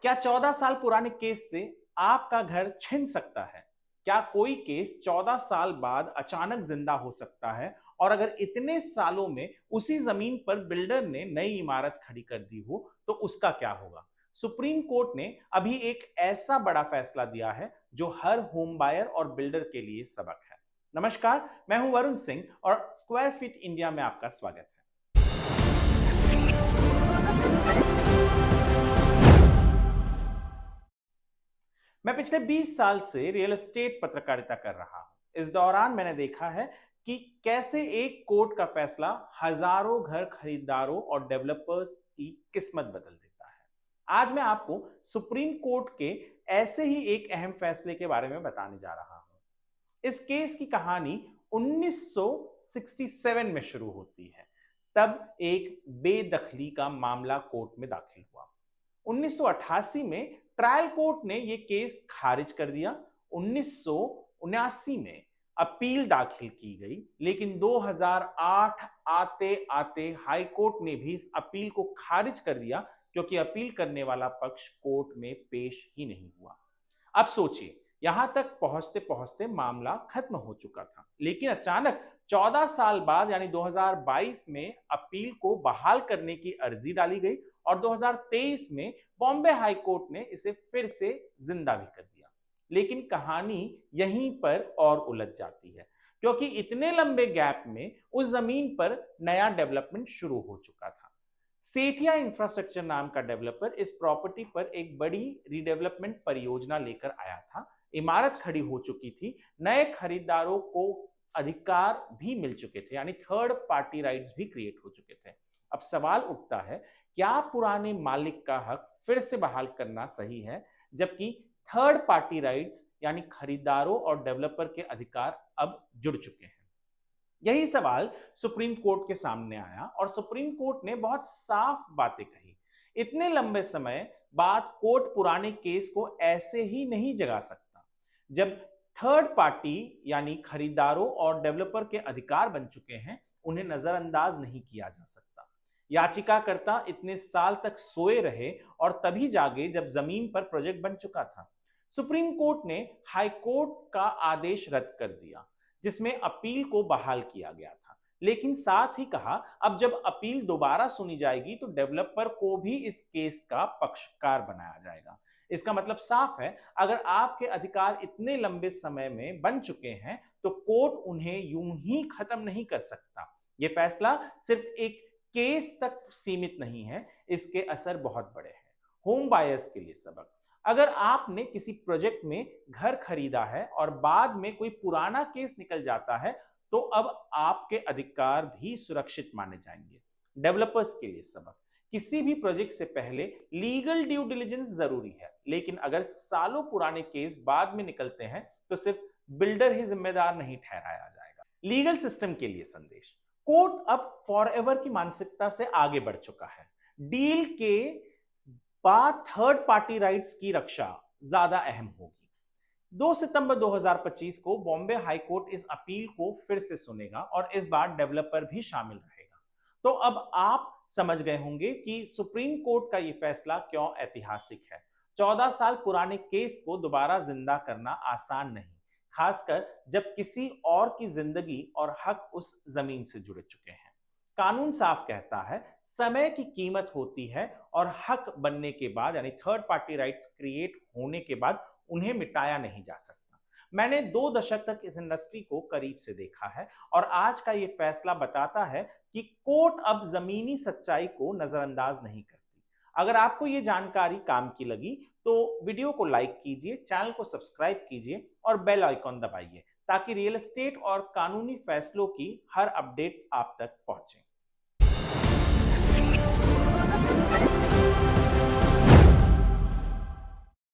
क्या 14 साल पुराने केस से आपका घर छिन सकता है? क्या कोई केस 14 साल बाद अचानक जिंदा हो सकता है? और अगर इतने सालों में उसी जमीन पर बिल्डर ने नई इमारत खड़ी कर दी हो तो उसका क्या होगा? सुप्रीम कोर्ट ने अभी एक ऐसा बड़ा फैसला दिया है जो हर होम बायर और बिल्डर के लिए सबक है। नमस्कार, मैं हूं वरुण सिंह और स्क्वायर फीट इंडिया में आपका स्वागत है। मैं पिछले 20 साल से रियल एस्टेट पत्रकारिता कर रहा हूं। इस दौरान मैंने देखा है कि कैसे एक कोर्ट का फैसला हजारों घर खरीदारों और डेवलपर्स की किस्मत बदल देता है। आज मैं आपको सुप्रीम कोर्ट के ऐसे ही एक अहम फैसले के बारे में बताने जा रहा हूं। इस केस की कहानी 1967 में शुरू होती है। तब एक बेदखली का मामला कोर्ट में दाखिल हुआ। 1988 में ट्रायल कोर्ट ने यह केस खारिज कर दिया। 1979 में अपील दाखिल की गई, लेकिन 2008 आते आते हाई कोर्ट ने भी इस अपील को खारिज कर दिया क्योंकि अपील करने वाला पक्ष कोर्ट में पेश ही नहीं हुआ। अब सोचिए, यहां तक पहुंचते पहुंचते मामला खत्म हो चुका था, लेकिन अचानक 14 साल बाद यानी 2022 में अपील को बहाल करने की अर्जी डाली गई और 2023 में बॉम्बे हाई कोर्ट ने इसे फिर से जिंदा भी कर दिया। लेकिन कहानी यहीं पर और उलझ जाती है, क्योंकि इतने लंबे गैप में उस जमीन पर नया डेवलपमेंट शुरू हो चुका था। सेठिया इंफ्रास्ट्रक्चर नाम का डेवलपर इस प्रॉपर्टी पर एक बड़ी रीडेवलपमेंट परियोजना लेकर आया था। इमारत खड़ी हो चुकी थी, नए खरीदारों को अधिकार भी मिल चुके थे, यानी थर्ड पार्टी राइट्स भी क्रिएट हो चुके थे। अब सवाल उठता है, क्या पुराने मालिक का हक फिर से बहाल करना सही है, जबकि थर्ड पार्टी राइट्स यानी खरीदारों और डेवलपर के अधिकार अब जुड़ चुके हैं? यही सवाल सुप्रीम कोर्ट के सामने आया और सुप्रीम कोर्ट ने बहुत साफ बातें कही। इतने लंबे समय बाद कोर्ट पुराने केस को ऐसे ही नहीं जगा सकता। जब थर्ड पार्टी यानी खरीदारों और डेवलपर के अधिकार बन चुके हैं, उन्हें नजरअंदाज नहीं किया जा सकता। याचिकाकर्ता इतने साल तक सोए रहे और तभी जागे जब जमीन पर प्रोजेक्ट बन चुका था। सुप्रीम कोर्ट ने हाई कोर्ट का आदेश रद्द कर दिया, जिसमें अपील को बहाल किया गया था, लेकिन साथ ही कहा अब जब अपील दोबारा सुनी जाएगी तो डेवलपर को भी इस केस का पक्षकार बनाया जाएगा। इसका मतलब साफ है, अगर आपके अधिकार इतने लंबे समय में बन चुके हैं तो कोर्ट उन्हें यूं ही खत्म नहीं कर सकता। यह फैसला सिर्फ एक केस तक सीमित नहीं है, इसके असर बहुत बड़े हैं। होम बायर्स के लिए सबक: अगर आपने किसी प्रोजेक्ट में घर खरीदा है और बाद में कोई पुराना केस निकल जाता है तो अब आपके अधिकार भी सुरक्षित माने जाएंगे। डेवलपर्स के लिए सबक: किसी भी प्रोजेक्ट से पहले लीगल ड्यू डिलिजेंस जरूरी है, लेकिन अगर सालों पुराने केस बाद में निकलते हैं तो सिर्फ बिल्डर ही जिम्मेदार नहीं ठहराया जाएगा। लीगल सिस्टम के लिए संदेश: कोर्ट अब फॉरएवर की मानसिकता से आगे बढ़ चुका है। डील के बाद थर्ड पार्टी राइट्स की रक्षा ज्यादा अहम होगी। 2 सितंबर 2025 को बॉम्बे हाई कोर्ट इस अपील को फिर से सुनेगा और इस बार डेवलपर भी शामिल रहेगा। तो अब आप समझ गए होंगे कि सुप्रीम कोर्ट का यह फैसला क्यों ऐतिहासिक है। 14 साल पुराने केस को दोबारा जिंदा करना आसान नहीं, खासकर जब किसी और की जिंदगी और हक उस जमीन से जुड़ चुके हैं। कानून साफ कहता है, समय की कीमत होती है और हक बनने के बाद यानी थर्ड पार्टी राइट्स क्रिएट होने के बाद उन्हें मिटाया नहीं जा सकता। मैंने 2 दशक तक इस इंडस्ट्री को करीब से देखा है और आज का ये फैसला बताता है कि कोर्ट अब जमीनी सच्चाई को नजरअंदाज नहीं करती। अगर आपको ये जानकारी काम की लगी तो वीडियो को लाइक कीजिए, चैनल को सब्सक्राइब कीजिए और बेल आइकॉन दबाइए ताकि रियल एस्टेट और कानूनी फैसलों की हर अपडेट आप तक पहुंचे।